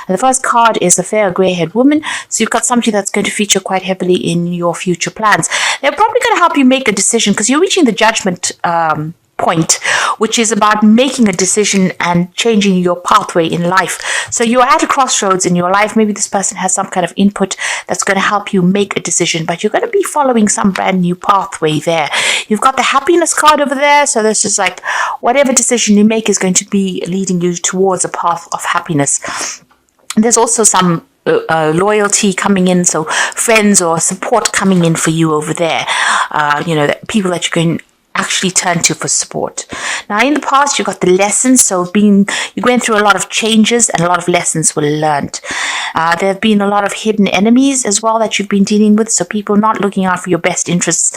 And the first card is a fair grey-haired woman. So you've got somebody that's going to feature quite heavily in your future plans. They're probably going to help you make a decision because you're reaching the judgment point, which is about making a decision and changing your pathway in life. So you're at a crossroads in your life. Maybe this person has some kind of input that's going to help you make a decision, but you're going to be following some brand new pathway there. You've got the happiness card over there. So this is like whatever decision you make is going to be leading you towards a path of happiness. There's also some loyalty coming in, so friends or support coming in for you over there. People that you can actually turn to for support. Now, in the past, you got the lessons. So you're going through a lot of changes and a lot of lessons were learned. There have been a lot of hidden enemies as well that you've been dealing with. So people not looking out for your best interests,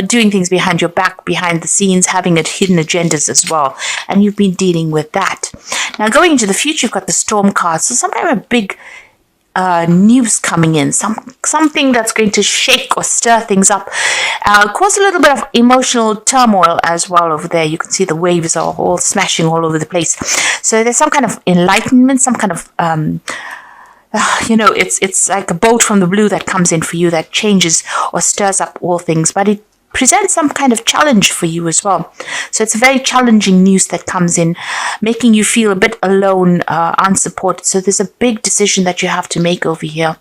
doing things behind your back, behind the scenes, having hidden agendas as well. And you've been dealing with that. Now, going into the future, you've got the storm card. So some kind of a big news coming in, something that's going to shake or stir things up, cause a little bit of emotional turmoil as well over there. You can see the waves are all smashing all over the place. So there's some kind of enlightenment, some kind of it's like a bolt from the blue that comes in for you that changes or stirs up all things, but it presents some kind of challenge for you as well. So it's a very challenging news that comes in, making you feel a bit alone, unsupported. So there's a big decision that you have to make over here.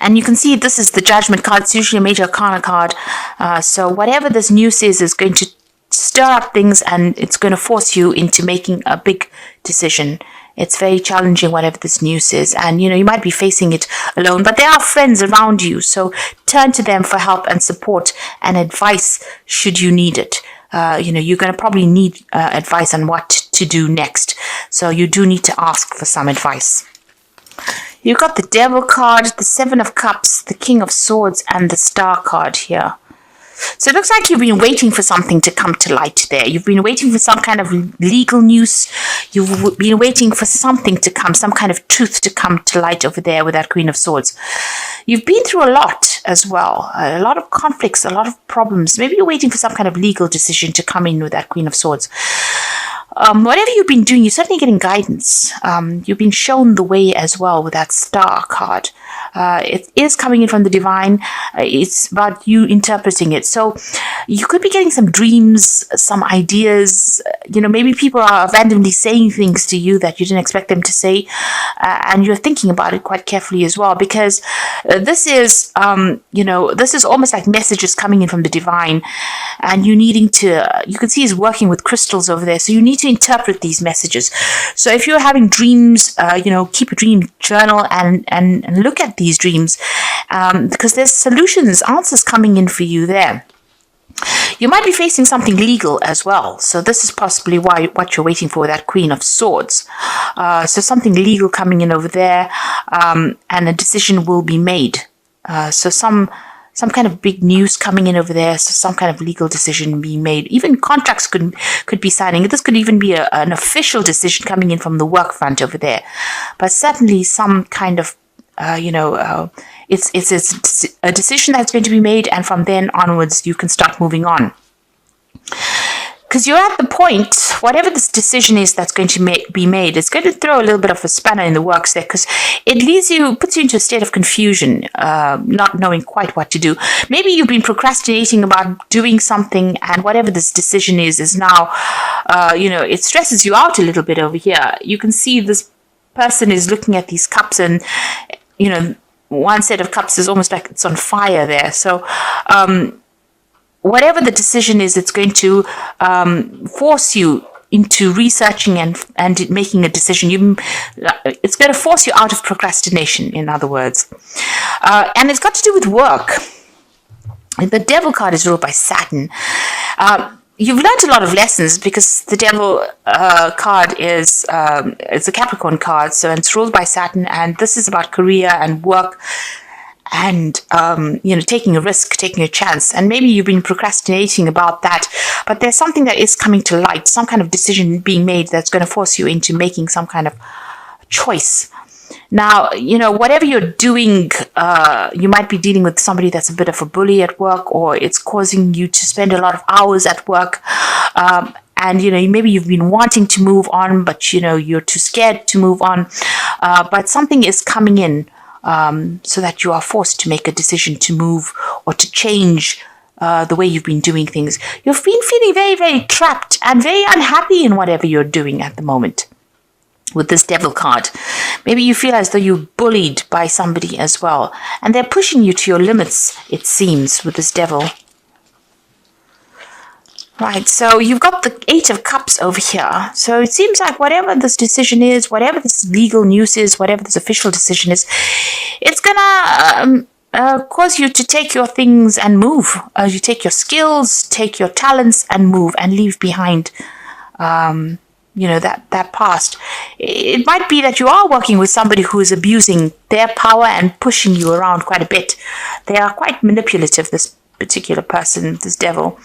And you can see this is the judgment card. It's usually a major arcana card. So whatever this news is going to stir up things and it's going to force you into making a big decision. It's very challenging, whatever this news is. And, you might be facing it alone, but there are friends around you. So turn to them for help and support and advice should you need it. You're going to probably need advice on what to do next. So you do need to ask for some advice. You've got the Devil card, the Seven of Cups, the King of Swords, and the Star card here. So it looks like you've been waiting for something to come to light there. You've been waiting for some kind of legal news. You've been waiting for something to come, some kind of truth to come to light over there with that Queen of Swords. You've been through a lot as well, a lot of conflicts, a lot of problems. Maybe you're waiting for some kind of legal decision to come in with that Queen of Swords. Whatever you've been doing, you're certainly getting guidance. You've been shown the way as well with that Star card. It is coming in from the divine. It's about you interpreting it. So you could be getting some dreams, some ideas. Maybe people are randomly saying things to you that you didn't expect them to say. And you're thinking about it quite carefully as well, because this is almost like messages coming in from the divine, and you can see he's working with crystals over there. So you need to interpret these messages. So if you're having dreams, keep a dream journal and look at these dreams, because there's answers coming in for you there. You might be facing something legal as well. So this is possibly what you're waiting for, that Queen of Swords. So something legal coming in over there, and a decision will be made. So some kind of big news coming in over there. So some kind of legal decision being made. Even contracts could be signing. This could even be an official decision coming in from the work front over there. But certainly some kind of it's a decision that's going to be made, and from then onwards you can start moving on. Because you're at the point, whatever this decision is that's going to be made, it's going to throw a little bit of a spanner in the works there, because it puts you into a state of confusion, not knowing quite what to do. Maybe you've been procrastinating about doing something, and whatever this decision is now, it stresses you out a little bit over here. You can see this person is looking at these cups, and one set of cups is almost like it's on fire there. So whatever the decision is, it's going to force you into researching and making a decision. It's going to force you out of procrastination, in other words. And it's got to do with work. The Devil card is ruled by Saturn. You've learned a lot of lessons, because the Devil card is it's a Capricorn card, so it's ruled by Saturn, and this is about career and work and taking a risk, taking a chance. And maybe you've been procrastinating about that, but there's something that is coming to light, some kind of decision being made that's going to force you into making some kind of choice. Now, whatever you're doing, you might be dealing with somebody that's a bit of a bully at work, or it's causing you to spend a lot of hours at work. and maybe you've been wanting to move on, but you're too scared to move on. But something is coming in, so that you are forced to make a decision to move or to change the way you've been doing things. You've been feeling very, very trapped and very unhappy in whatever you're doing at the moment. With this Devil card, maybe you feel as though you're bullied by somebody as well, and they're pushing you to your limits, it seems, with this Devil. Right, so you've got the Eight of Cups over here. So it seems like whatever this decision is, whatever this legal news is, whatever this official decision is, it's gonna cause you to take your things and move. You take your skills, take your talents and move and leave behind that past. It might be that you are working with somebody who is abusing their power and pushing you around quite a bit. They are quite manipulative, this particular person, this Devil,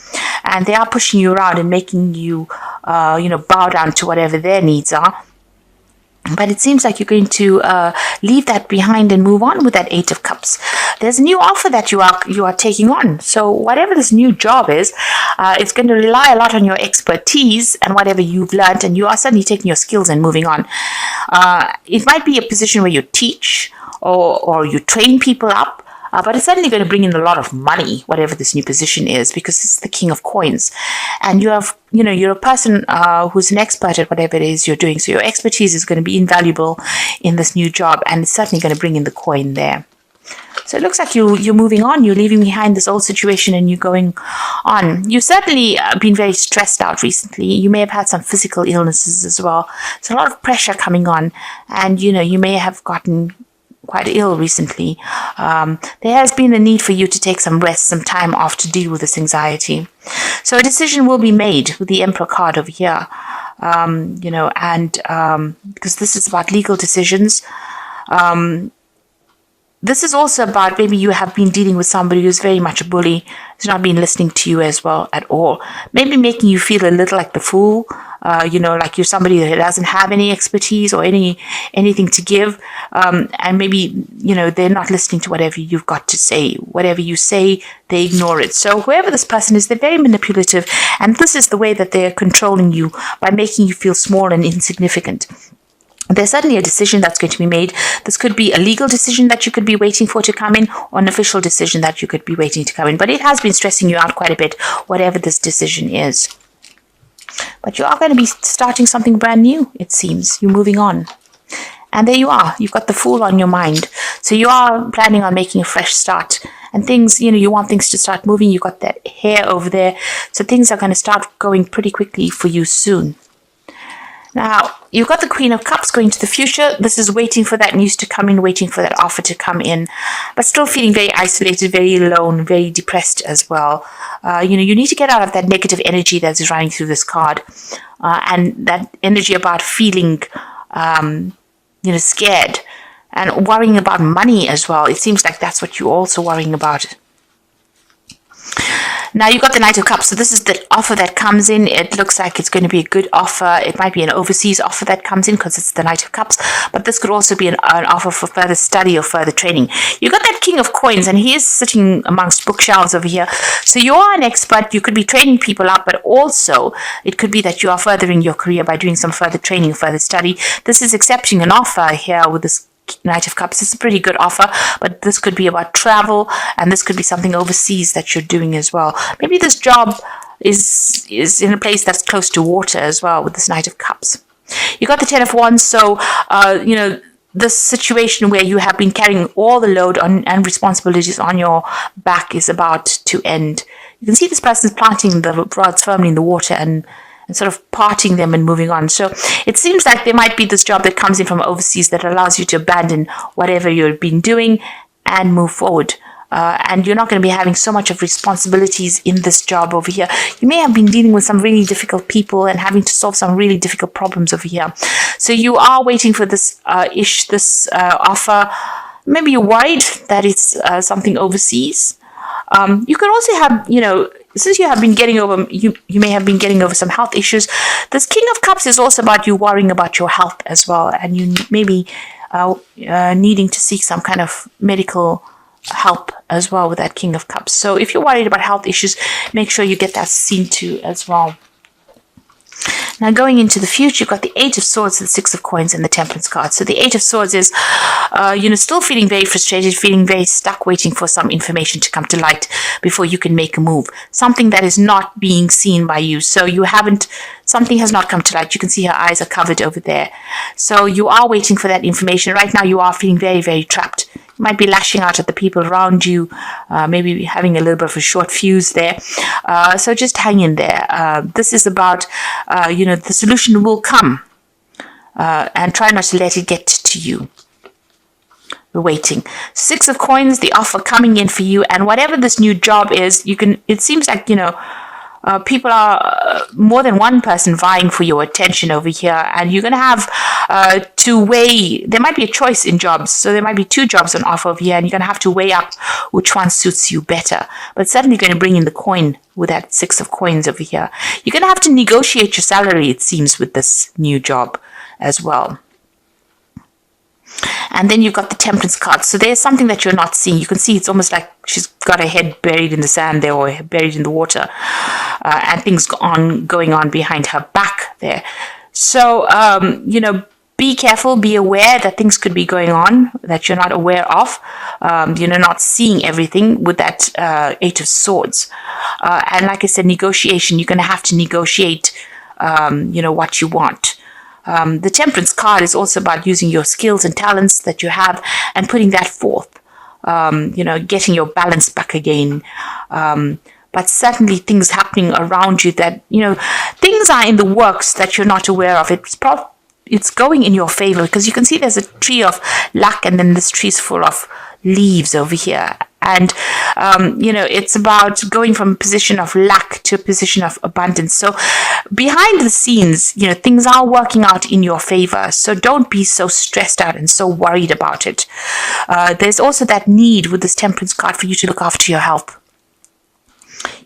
and they are pushing you around and making you bow down to whatever their needs are. But it seems like you're going to leave that behind and move on with that Eight of Cups. There's a new offer that you are taking on. So whatever this new job is, it's going to rely a lot on your expertise and whatever you've learned, and you are suddenly taking your skills and moving on. It might be a position where you teach or you train people up. But it's certainly going to bring in a lot of money, whatever this new position is, because it's the King of Coins. And you're a person who's an expert at whatever it is you're doing. So your expertise is going to be invaluable in this new job, and it's certainly going to bring in the coin there. So it looks like you're moving on. You're leaving behind this old situation and you're going on. You've certainly been very stressed out recently. You may have had some physical illnesses as well. There's a lot of pressure coming on, and you may have gotten quite ill recently. There has been a need for you to take some rest, some time off to deal with this anxiety. So a decision will be made with the Emperor card over here, because this is about legal decisions. This is also about maybe you have been dealing with somebody who's very much a bully, who's not been listening to you as well at all. Maybe making you feel a little like the fool, like you're somebody that doesn't have any expertise or anything to give. And maybe, they're not listening to whatever you've got to say. Whatever you say, they ignore it. So whoever this person is, they're very manipulative. And this is the way that they're controlling you, by making you feel small and insignificant. There's certainly a decision that's going to be made. This could be a legal decision that you could be waiting for to come in, or an official decision that you could be waiting to come in. But it has been stressing you out quite a bit, whatever this decision is. But you are going to be starting something brand new, it seems. You're moving on. And there you are. You've got the Fool on your mind. So you are planning on making a fresh start. And things, you want things to start moving. You've got that hair over there. So things are going to start going pretty quickly for you soon. Now, you've got the Queen of Cups going to the future. This is waiting for that news to come in, waiting for that offer to come in, but still feeling very isolated, very alone, very depressed as well. You need to get out of that negative energy that's running through this card, and that energy about feeling, scared and worrying about money as well. It seems like that's what you're also worrying about. Now you've got the Knight of Cups. So this is the offer that comes in. It looks like it's going to be a good offer. It might be an overseas offer that comes in because it's the Knight of Cups. But this could also be an offer for further study or further training. You've got that King of Coins, and he is sitting amongst bookshelves over here. So you are an expert. You could be training people up, but also it could be that you are furthering your career by doing some further training, further study. This is accepting an offer here with this Knight of Cups. It's a pretty good offer, but this could be about travel, and this could be something overseas that you're doing as well. Maybe this job is in a place that's close to water as well with this Knight of Cups. You got the Ten of Wands, so this situation where you have been carrying all the load and responsibilities on your back is about to end. You can see this person is planting the rods firmly in the water and sort of parting them and moving on. So it seems like there might be this job that comes in from overseas that allows you to abandon whatever you've been doing and move forward. And you're not going to be having so much of responsibilities in this job over here. You may have been dealing with some really difficult people and having to solve some really difficult problems over here. So you are waiting for this offer. Maybe you're worried that it's something overseas. You could also have, since you have been getting over, you may have been getting over some health issues. This King of Cups is also about you worrying about your health as well, and you maybe needing to seek some kind of medical help as well with that King of Cups. So if you're worried about health issues, make sure you get that seen to as well. Now, going into the future, you've got the Eight of Swords, the Six of Coins, and the Temperance card. So the Eight of Swords is, still feeling very frustrated, feeling very stuck, waiting for some information to come to light before you can make a move. Something that is not being seen by you. So something has not come to light. You can see her eyes are covered over there. So you are waiting for that information. Right now, you are feeling very, very trapped. You might be lashing out at the people around you, maybe having a little bit of a short fuse there. So just hang in there. This is about, the solution will come, and try not to let it get to you. We're waiting. Six of Coins, the offer coming in for you, and whatever this new job is, it seems like, people are more than one person vying for your attention over here, and you're going to have to weigh. There might be a choice in jobs, so there might be two jobs on offer over here, and you're going to have to weigh up which one suits you better. But it's certainly going to bring in the coin with that Six of Coins over here. You're going to have to negotiate your salary, it seems, with this new job as well. And then you've got the Temperance card. So there's something that you're not seeing. You can see it's almost like she's got her head buried in the sand there, or buried in the water, and things going on behind her back there. So, be careful, be aware that things could be going on that you're not aware of. Not seeing everything with that Eight of Swords. And like I said, negotiation, you're going to have to negotiate, what you want. The Temperance card is also about using your skills and talents that you have and putting that forth, getting your balance back again. But certainly things happening around you that, things are in the works that you're not aware of. It's going in your favor, because you can see there's a tree of luck, and then this tree's full of leaves over here. And, it's about going from a position of lack to a position of abundance. So behind the scenes, things are working out in your favor. So don't be so stressed out and so worried about it. There's also that need with this Temperance card for you to look after your health.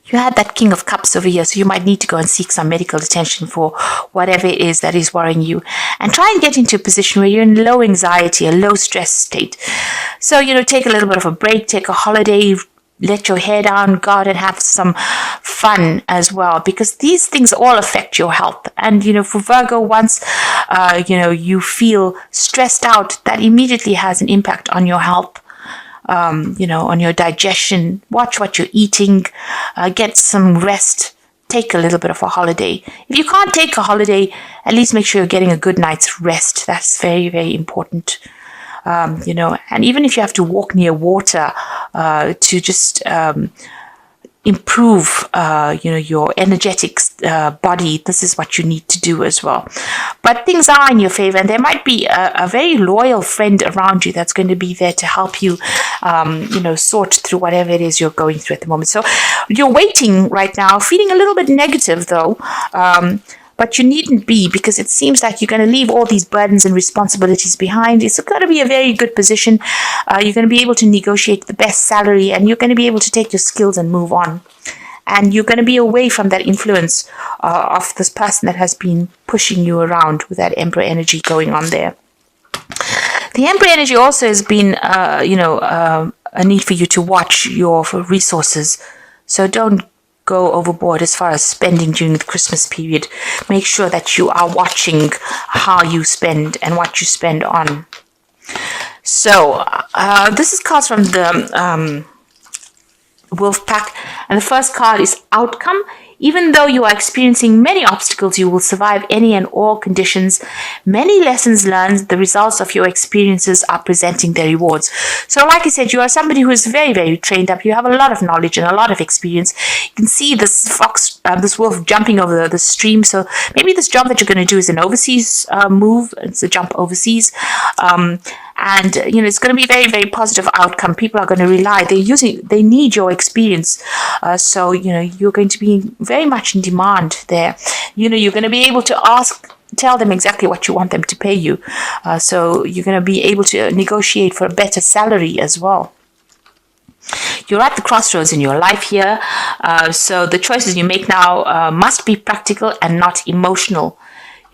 You had that King of Cups over here, so you might need to go and seek some medical attention for whatever it is that is worrying you. And try and get into a position where you're in low anxiety, a low stress state. So, take a little bit of a break, take a holiday, let your hair down, go out and have some fun as well, because these things all affect your health. And, for Virgo, once, you feel stressed out, that immediately has an impact on your health. On your digestion. Watch what you're eating, get some rest, take a little bit of a holiday. If you can't take a holiday, at least make sure you're getting a good night's rest. That's very, very important. And even if you have to walk near water to just improve, your energetic body, this is what you need to do as well. But things are in your favor, and there might be a very loyal friend around you that's going to be there to help you, sort through whatever it is you're going through at the moment. So you're waiting right now, feeling a little bit negative though, but you needn't be, because it seems like you're going to leave all these burdens and responsibilities behind. It's going to be a very good position. You're going to be able to negotiate the best salary, and you're going to be able to take your skills and move on. And you're going to be away from that influence of this person that has been pushing you around with that Emperor energy going on there. The Emperor energy also has been, a need for you to watch your resources. So don't go overboard as far as spending during the Christmas period. Make sure that you are watching how you spend and what you spend on. So this is cards from the Wolf Pack, and the first card is Outcome. Even though you are experiencing many obstacles, you will survive any and all conditions. Many lessons learned, the results of your experiences are presenting their rewards. So like I said, you are somebody who is very, very trained up. You have a lot of knowledge and a lot of experience. You can see this this wolf jumping over the stream. So maybe this job that you're going to do is an overseas move. It's a jump overseas. And, it's going to be very, very positive outcome. People are going to rely. They need your experience. So, you're going to be very much in demand there. You're going to be able to tell them exactly what you want them to pay you. So you're going to be able to negotiate for a better salary as well. You're at the crossroads in your life here. So the choices you make now must be practical and not emotional.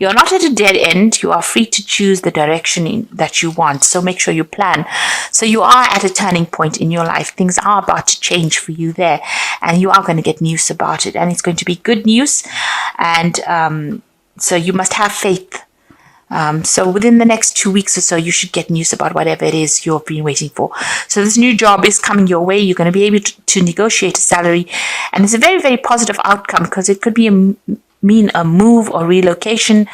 You're not at a dead end. You are free to choose the direction that you want. So make sure you plan. So you are at a turning point in your life. Things are about to change for you there. And you are going to get news about it. And it's going to be good news. And, So you must have faith. So within the next 2 weeks or so, you should get news about whatever it is you've been waiting for. So this new job is coming your way. You're going to be able to negotiate a salary, and it's a very, very positive outcome, because it could be mean a move or relocation,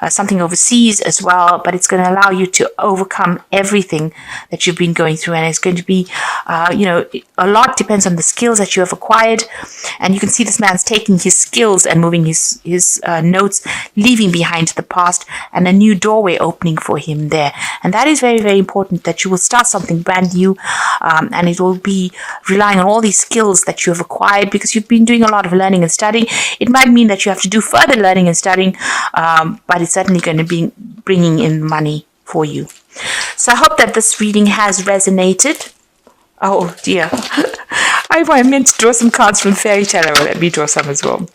something overseas as well, but it's going to allow you to overcome everything that you've been going through. And it's going to be, a lot depends on the skills that you have acquired. And you can see this man's taking his skills and moving his notes, leaving behind the past, and a new doorway opening for him there. And that is very, very important, that you will start something brand new, and it will be relying on all these skills that you have acquired, because you've been doing a lot of learning and studying. It might mean that you have to do further learning and studying, but it's certainly going to be bringing in money for you. So I hope that this reading has resonated. Oh dear. I meant to draw some cards from Fairy Tale. Let me draw some as well.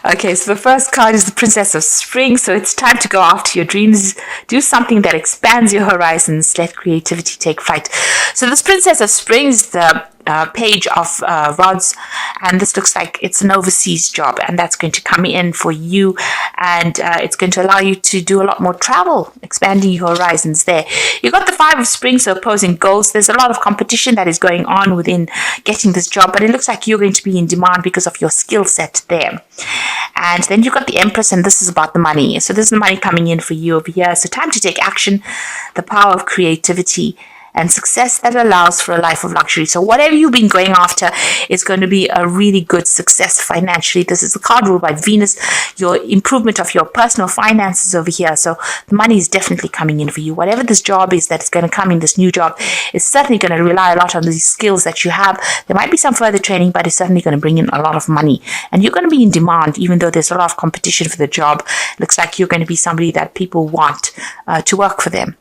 Okay, so the first card is the Princess of Spring. So it's time to go after your dreams. Do something that expands your horizons. Let creativity take flight. So this Princess of Spring is the Page of Rods, and this looks like it's an overseas job, and that's going to come in for you, and it's going to allow you to do a lot more travel, expanding your horizons there. You got the Five of Spring, so opposing goals. There's a lot of competition that is going on within getting this job, but it looks like you're going to be in demand because of your skill set there. And then you got the Empress, and this is about the money. So this is the money coming in for you over here. So time to take action, the power of creativity, and success that allows for a life of luxury. So whatever you've been going after is going to be a really good success financially. This is a card ruled by Venus, your improvement of your personal finances over here. So the money is definitely coming in for you. Whatever this job is that's going to come in, this new job, is certainly going to rely a lot on these skills that you have. There might be some further training, but it's certainly going to bring in a lot of money. And you're going to be in demand, even though there's a lot of competition for the job. Looks like you're going to be somebody that people want to work for them.